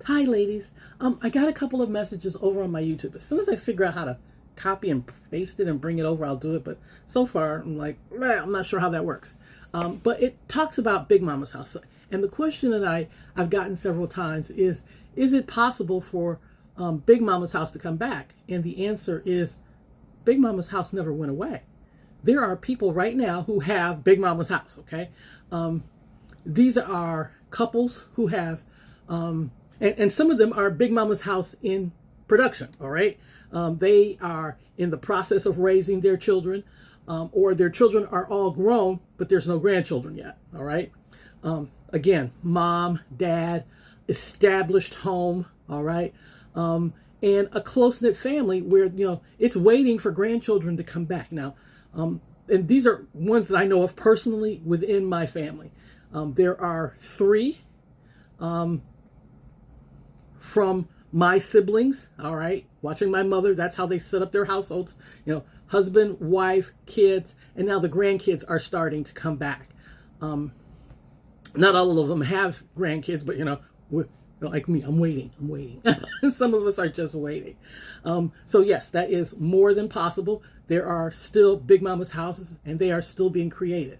Hi, ladies. I got a couple of messages over on my YouTube. As soon as I figure out how to copy and paste it and bring it over, I'll do it. But so far, I'm like, I'm not sure how that works. But it talks about Big Momma's house. And the question that I've gotten several times is it possible for Big Momma's house to come back? And the answer is Big Momma's house never went away. There are people right now who have Big Momma's house, okay? These are couples who have... And some of them are Big Momma's house in production, all right? They are in the process of raising their children, or their children are all grown, but there's no grandchildren yet, all right? Again, mom, dad, established home, all right? And a close-knit family where, it's waiting for grandchildren to come back. Now, and these are ones that I know of personally within my family. There are three from my siblings, all right, watching my mother. That's how they set up their households, husband, wife, kids, and now the grandkids are starting to come back. Not all of them have grandkids, but we're, like me, I'm waiting. Some of us are just waiting. So yes, that is more than possible. There are still Big Momma's houses, and they are still being created.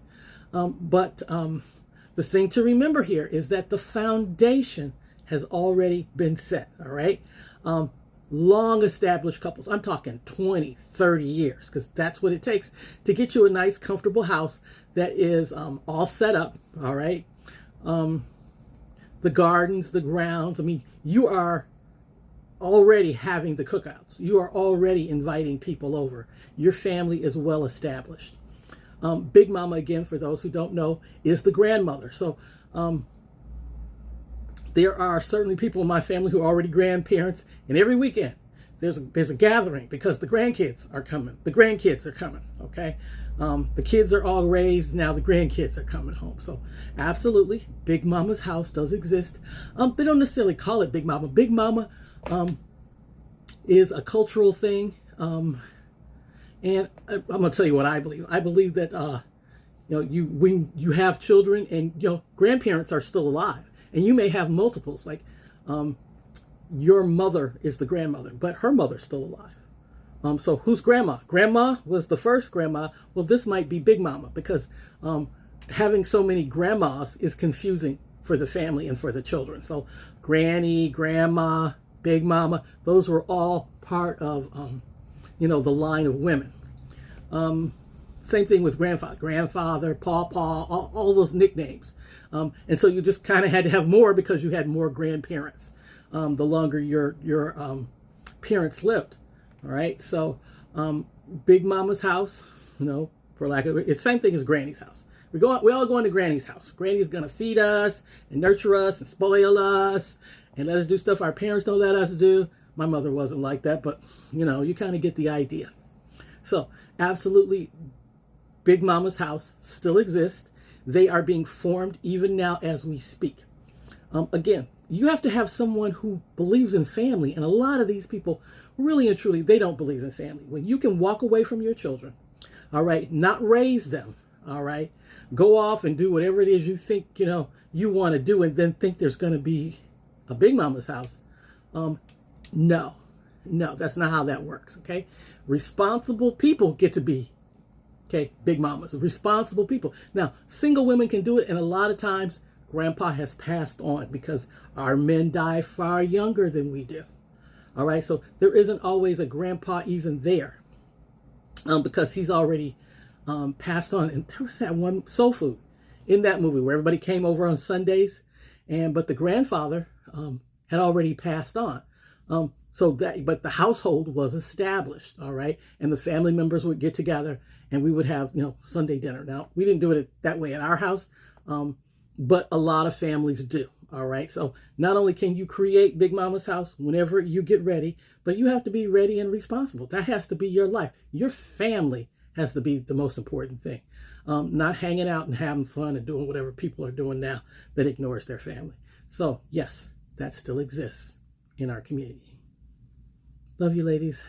But the thing to remember here is that the foundation has already been set, all right? Long established couples, I'm talking 20, 30 years, because that's what it takes to get you a nice, comfortable house that is all set up, all right? The gardens, the grounds, you are already having the cookouts. You are already inviting people over. Your family is well established. Big Momma, again, for those who don't know, is the grandmother. So, there are certainly people in my family who are already grandparents, and every weekend there's a gathering because the grandkids are coming. The grandkids are coming, okay? The kids are all raised, now the grandkids are coming home. So absolutely, Big Momma's house does exist. They don't necessarily call it Big Momma. Big Momma is a cultural thing, and I'm going to tell you what I believe. I believe that when you have children and grandparents are still alive, and you may have multiples, like your mother is the grandmother, but her mother's still alive. So who's grandma? Grandma was the first grandma. Well, this might be Big Momma, because having so many grandmas is confusing for the family and for the children. So granny, grandma, Big Momma, those were all part of, the line of women. Same thing with grandfather, pawpaw, all those nicknames. And so you just kind of had to have more because you had more grandparents the longer your parents lived. All right. So Big Momma's house, for lack of it's the same thing as Granny's house. We all go into Granny's house. Granny's going to feed us and nurture us and spoil us and let us do stuff our parents don't let us do. My mother wasn't like that, but you kind of get the idea. So absolutely, Big Momma's house still exists. They are being formed even now as we speak. Again, you have to have someone who believes in family. And a lot of these people, really and truly, they don't believe in family. When you can walk away from your children, all right, not raise them, all right, go off and do whatever it is you think, you want to do, and then think there's going to be a Big Momma's house. No, that's not how that works, okay? Responsible people get to be Big Mommas, responsible people. Now, single women can do it, and a lot of times grandpa has passed on because our men die far younger than we do. All right, so there isn't always a grandpa even there because he's already passed on. And there was that one Soul Food in that movie where everybody came over on Sundays, but the grandfather had already passed on. But the household was established, all right? And the family members would get together and we would have, Sunday dinner. Now, we didn't do it that way at our house, but a lot of families do, all right? So not only can you create Big Momma's house whenever you get ready, but you have to be ready and responsible. That has to be your life. Your family has to be the most important thing. Not hanging out and having fun and doing whatever people are doing now that ignores their family. So yes, that still exists in our community. Love you, ladies.